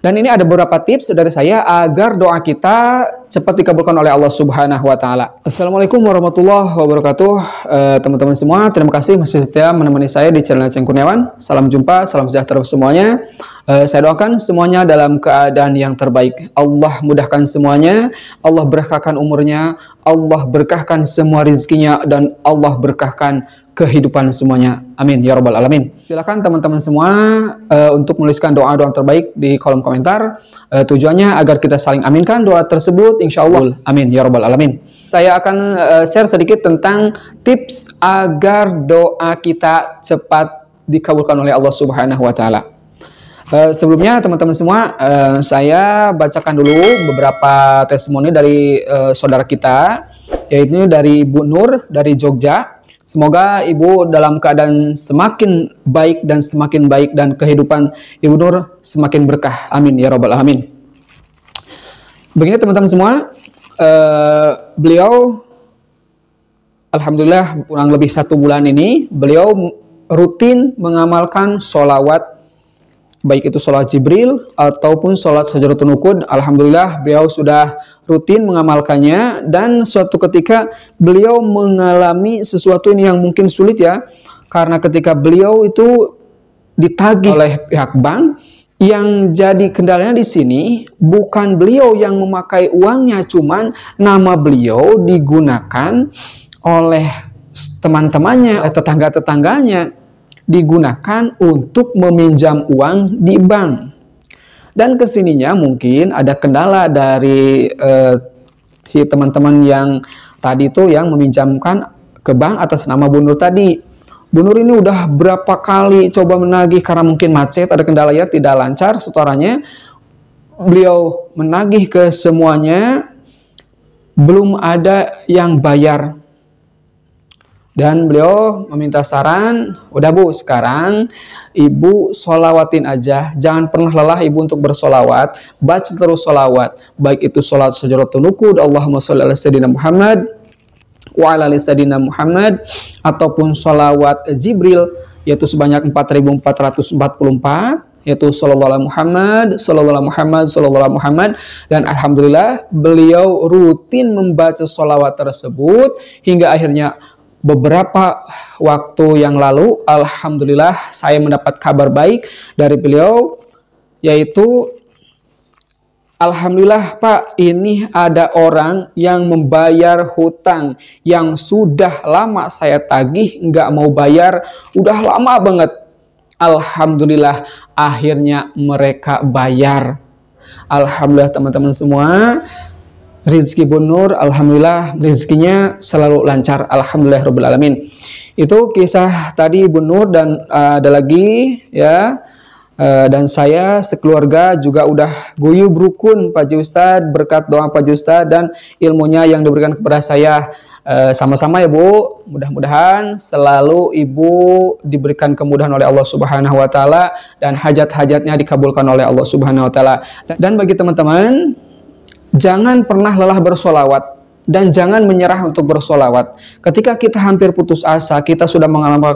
Dan ini ada beberapa tips dari saya agar doa kita cepat dikabulkan oleh Allah Subhanahu wa taala. Assalamualaikum warahmatullahi wabarakatuh. Teman-teman semua, terima kasih masih setia menemani saya di channel Ceng Kurniawan. Salam jumpa, salam sejahtera semuanya. Saya doakan semuanya dalam keadaan yang terbaik. Allah mudahkan semuanya, Allah berkahkan umurnya, Allah berkahkan semua rezekinya, dan Allah berkahkan kehidupan semuanya. Amin ya rabbal alamin. Silakan teman-teman semua untuk menuliskan doa-doa terbaik di kolom komentar. Tujuannya agar kita saling aminkan doa tersebut, insya Allah. Amin ya rabbal alamin. Saya akan share sedikit tentang tips agar doa kita cepat dikabulkan oleh Allah Subhanahu wa taala. Sebelumnya teman-teman semua, saya bacakan dulu beberapa testimoni dari saudara kita, yaitu dari Ibu Nur dari Jogja. Semoga Ibu dalam keadaan semakin baik dan kehidupan Ibu Nur semakin berkah. Amin ya rabbal alamin. Begini teman-teman semua, beliau alhamdulillah kurang lebih 1 bulan ini beliau rutin mengamalkan sholawat, baik itu sholat Jibril ataupun sholat Sajdatul Nukud. Alhamdulillah beliau sudah rutin mengamalkannya, dan suatu ketika beliau mengalami sesuatu ini yang mungkin sulit ya, karena ketika beliau itu ditagih oleh pihak bank. Yang jadi kendalanya di sini bukan beliau yang memakai uangnya, cuman nama beliau digunakan oleh teman-temannya, oleh tetangga-tetangganya, digunakan untuk meminjam uang di bank. Dan kesininya mungkin ada kendala dari si teman-teman yang tadi itu yang meminjamkan ke bank atas nama Bu Nur tadi. Bu Nur ini udah berapa kali coba menagih karena mungkin macet, ada kendala ya, tidak lancar setorannya. Beliau menagih ke semuanya, belum ada yang bayar. Dan beliau meminta saran, udah Bu, sekarang Ibu sholawatin aja, jangan pernah lelah Ibu untuk bersolawat, baca terus solawat, baik itu sholat Sajdatul Nukud, Allahumma sholli ala sayyidina Muhammad wa ala ali sayyidina Muhammad, ataupun sholawat Jibril, yaitu sebanyak 4444, yaitu sallallahu alaihi Muhammad, sallallahu alaihi Muhammad, sallallahu alaihi Muhammad. Dan alhamdulillah beliau rutin membaca sholawat tersebut hingga akhirnya beberapa waktu yang lalu, alhamdulillah saya mendapat kabar baik dari beliau, yaitu alhamdulillah Pak, ini ada orang yang membayar hutang yang sudah lama saya tagih, nggak mau bayar, udah lama banget. Alhamdulillah akhirnya mereka bayar. Alhamdulillah teman-teman semua, rezeki Bu Nur, alhamdulillah rezekinya selalu lancar, alhamdulillah rabbil alamin. Itu kisah tadi Bu Nur, dan ada lagi ya, dan saya sekeluarga juga udah guyub rukun Pak Haji Ustadz, berkat doa Pak Haji Ustadz dan ilmunya yang diberikan kepada saya. Sama-sama ya Bu, mudah-mudahan selalu Ibu diberikan kemudahan oleh Allah Subhanahu wa taala dan hajat-hajatnya dikabulkan oleh Allah Subhanahu wa taala. Dan bagi teman-teman, jangan pernah lelah bersolawat dan jangan menyerah untuk bersolawat. Ketika kita hampir putus asa, kita sudah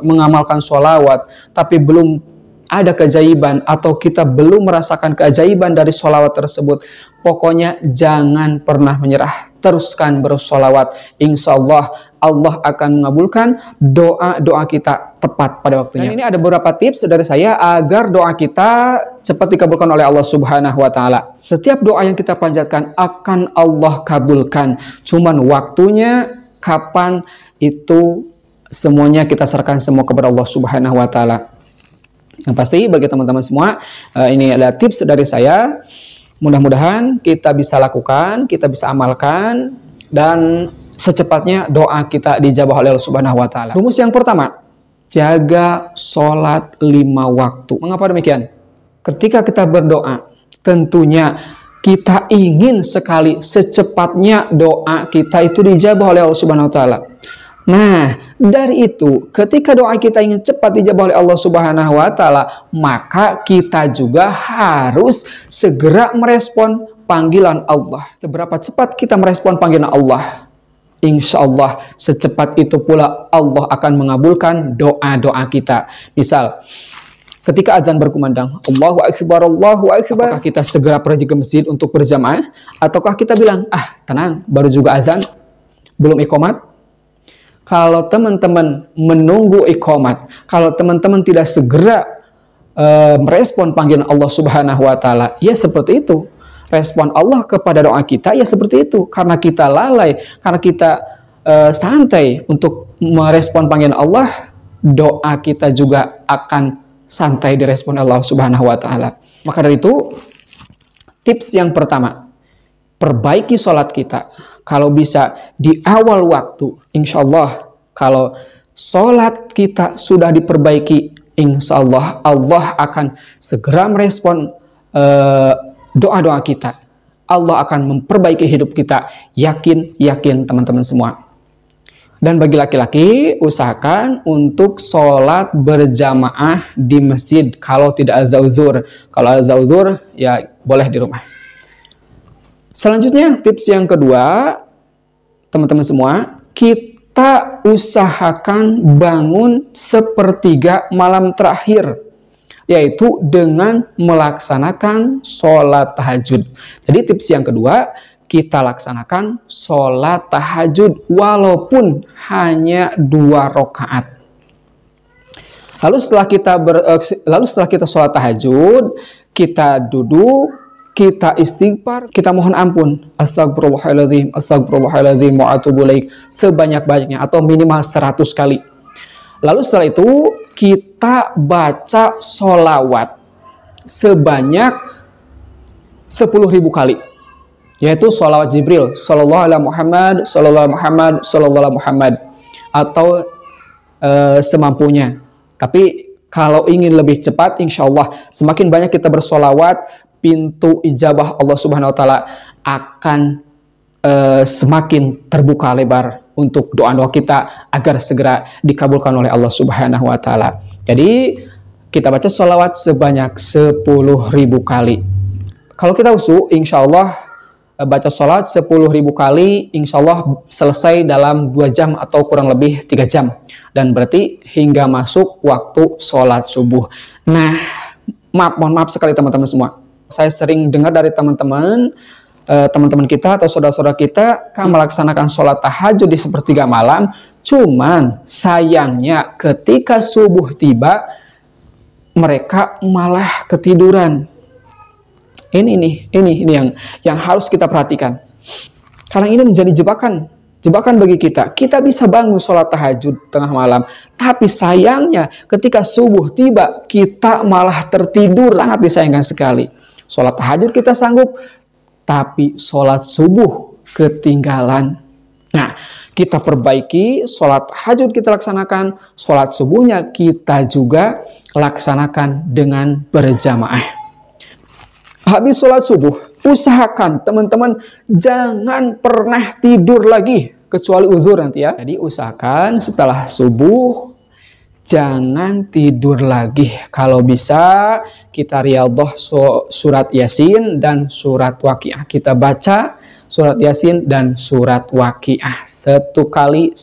mengamalkan solawat, tapi belum ada keajaiban atau kita belum merasakan keajaiban dari solawat tersebut, pokoknya jangan pernah menyerah. Teruskan bersolawat. Insya Allah Allah akan mengabulkan doa-doa kita tepat pada waktunya. Dan ini ada beberapa tips dari saya agar doa kita cepat dikabulkan oleh Allah Subhanahu wa taala. Setiap doa yang kita panjatkan akan Allah kabulkan. Cuman waktunya kapan, itu semuanya kita serahkan semua kepada Allah Subhanahu wa taala. Yang pasti bagi teman-teman semua, ini adalah tips dari saya. Mudah-mudahan kita bisa lakukan, kita bisa amalkan, dan secepatnya doa kita dijabah oleh Allah Subhanahu wa taala. Rumus yang pertama, jaga sholat 5 waktu. Mengapa demikian? Ketika kita berdoa, tentunya kita ingin sekali secepatnya doa kita itu dijabah oleh Allah Subhanahu wa taala. Nah, dari itu, ketika doa kita ingin cepat dijabah oleh Allah Subhanahu wa taala, maka kita juga harus segera merespon panggilan Allah. Seberapa cepat kita merespon panggilan Allah, insya Allah secepat itu pula Allah akan mengabulkan doa-doa kita. Misal, Ketika azan berkumandang, Allahu Akbar, Allahu Akbar, apakah kita segera pergi ke masjid untuk berjamaah? Ataukah kita bilang, ah tenang, baru juga azan, belum iqamat? Kalau teman-teman menunggu iqamat, kalau teman-teman tidak segera merespon panggilan Allah Subhanahu wa Ta'ala, ya seperti itu. Respon Allah kepada doa kita, ya seperti itu. Karena kita lalai, karena kita santai untuk merespon panggilan Allah, doa kita juga akan santai direspon Allah Subhanahu wa Ta'ala. Maka dari itu, tips yang pertama, perbaiki sholat kita. Kalau bisa di awal waktu, insya Allah, kalau sholat kita sudah diperbaiki, insya Allah, Allah akan segera merespon doa-doa kita. Allah akan memperbaiki hidup kita. Yakin teman-teman semua. Dan bagi laki-laki, usahakan untuk sholat berjamaah di masjid. Kalau tidak ada uzur. Kalau ada uzur, ya boleh di rumah. Selanjutnya, tips yang kedua, teman-teman semua, kita usahakan bangun sepertiga malam terakhir, yaitu dengan melaksanakan sholat tahajud. Jadi tips yang kedua, kita laksanakan sholat tahajud walaupun hanya 2 rakaat. Lalu setelah kita sholat tahajud, kita duduk, kita istighfar, kita mohon ampun, astagfirullahaladzim, astagfirullahaladzim, wa atubu ilaik, sebanyak-banyaknya atau minimal 100 kali. Lalu setelah itu kita baca sholawat sebanyak 10.000 kali. Yaitu sholawat Jibril, sallallahu alaihi Muhammad, sallallahu alaihi Muhammad, sallallahu alaihi Muhammad, atau semampunya. Tapi kalau ingin lebih cepat, insya Allah semakin banyak kita bersolawat, pintu ijabah Allah Subhanahu Wa Taala akan semakin terbuka lebar untuk doa-doa kita agar segera dikabulkan oleh Allah Subhanahu Wa Taala. Jadi kita baca sholawat sebanyak 10.000 kali. Kalau kita usul, insya Allah baca sholat 10.000 kali, insya Allah selesai dalam 2 jam atau kurang lebih 3 jam. Dan berarti hingga masuk waktu sholat subuh. Nah, mohon maaf sekali teman-teman semua. Saya sering dengar dari teman-teman kita atau saudara-saudara kita kan melaksanakan sholat tahajud di sepertiga malam. Cuman sayangnya ketika subuh tiba, mereka malah ketiduran. Ini yang harus kita perhatikan. Karena ini menjadi jebakan bagi kita. Kita bisa bangun sholat tahajud tengah malam, tapi sayangnya ketika subuh tiba, kita malah tertidur. Sangat disayangkan sekali. Sholat tahajud kita sanggup, tapi sholat subuh ketinggalan. Nah, kita perbaiki, sholat tahajud kita laksanakan, sholat subuhnya kita juga laksanakan dengan berjamaah. Habis sholat subuh, usahakan teman-teman jangan pernah tidur lagi, kecuali uzur nanti ya. Jadi usahakan setelah subuh, jangan tidur lagi. Kalau bisa, kita riyadhah surat Yasin dan surat Waqiah. Kita baca surat Yasin dan surat Waqiah 1 kali.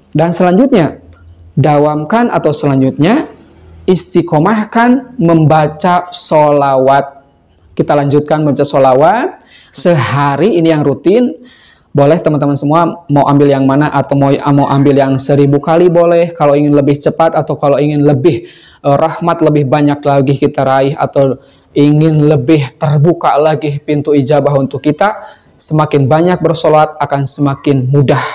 Dan selanjutnya, dawamkan atau selanjutnya, istiqomahkan membaca sholawat. Kita lanjutkan membaca sholawat sehari ini yang rutin. Boleh teman-teman semua mau ambil yang mana, atau mau ambil yang 1000 kali boleh. Kalau ingin lebih cepat atau kalau ingin lebih rahmat, lebih banyak lagi kita raih, atau ingin lebih terbuka lagi pintu ijabah untuk kita, semakin banyak bersolawat akan semakin mudah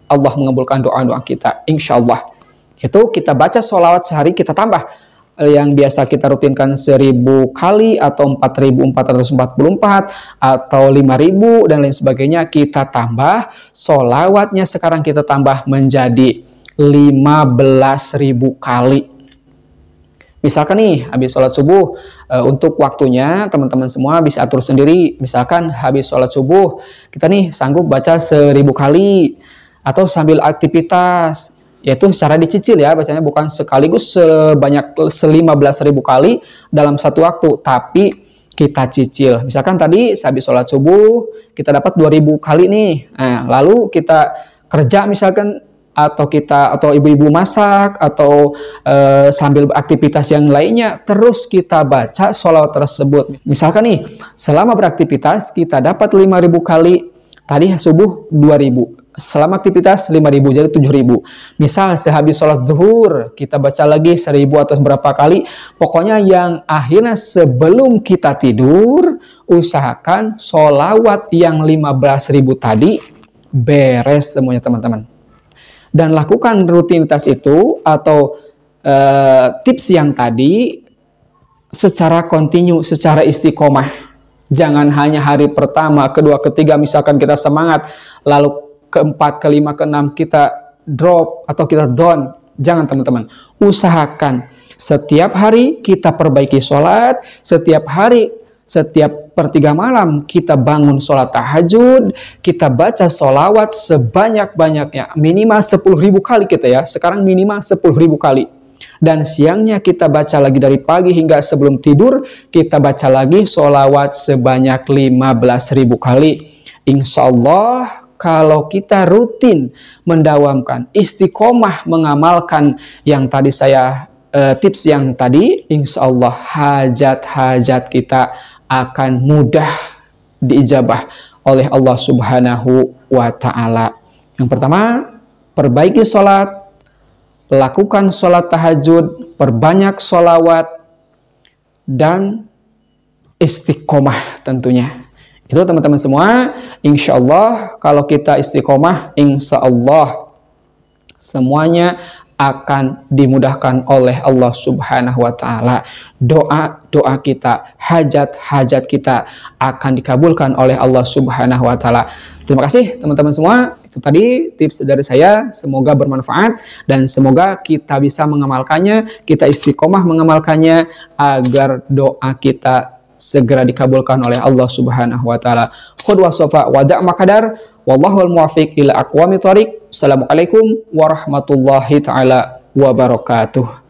Allah mengabulkan doa-doa kita, insya Allah. Itu kita baca sholawat sehari, kita tambah yang biasa kita rutinkan 1000 kali atau 4444 atau 5000 dan lain sebagainya, kita tambah sholawatnya sekarang kita tambah menjadi 15.000 kali. Misalkan nih habis sholat subuh, untuk waktunya teman-teman semua bisa atur sendiri. Misalkan habis sholat subuh kita nih sanggup baca 1000 kali atau sambil aktivitas, yaitu secara dicicil ya, bacanya bukan sekaligus sebanyak 15.000 kali dalam satu waktu, tapi kita cicil. Misalkan tadi habis sholat subuh kita dapat 2000 kali nih, nah, lalu kita kerja misalkan atau ibu-ibu masak atau sambil beraktivitas yang lainnya, terus kita baca sholawat tersebut. Misalkan nih, selama beraktivitas kita dapat 5.000 kali, tadi subuh 2.000, selama aktivitas 5.000, jadi 7.000. Misal sehabis sholat zuhur kita baca lagi 1.000 atau berapa kali, pokoknya yang akhirnya sebelum kita tidur usahakan sholawat yang 15.000 tadi beres semuanya teman-teman. Dan lakukan rutinitas itu atau tips yang tadi secara kontinu, secara istiqomah. Jangan hanya hari pertama, kedua, ketiga misalkan kita semangat, lalu keempat, kelima, keenam kita drop atau kita down. Jangan teman-teman. Usahakan setiap hari kita perbaiki sholat, setiap hari, setiap per 3 malam kita bangun sholat tahajud, kita baca sholawat sebanyak-banyaknya, minimal 10.000 kali kita ya, sekarang minimal 10.000 kali. Dan siangnya kita baca lagi dari pagi hingga sebelum tidur, kita baca lagi sholawat sebanyak 15.000 kali. Insya Allah kalau kita rutin mendawamkan, istiqomah mengamalkan yang tadi saya tips yang tadi, insya Allah hajat-hajat kita akan mudah diijabah oleh Allah Subhanahu wa Ta'ala. Yang pertama, perbaiki sholat, lakukan sholat tahajud, perbanyak sholawat, dan istiqomah tentunya. Itu teman-teman semua, insya Allah kalau kita istiqomah, insya Allah semuanya akan dimudahkan oleh Allah Subhanahu wa Ta'ala. Doa kita, hajat-hajat kita akan dikabulkan oleh Allah Subhanahu wa Ta'ala. Terima kasih teman-teman semua. Itu tadi tips dari saya, semoga bermanfaat dan semoga kita bisa mengamalkannya, kita istiqomah mengamalkannya agar doa kita segera dikabulkan oleh Allah Subhanahu wa Ta'ala. Khud wa sofa wa da' makadar, wallahul muwafiq ila aqwamit thoriq. Assalamualaikum warahmatullahi taala wabarakatuh.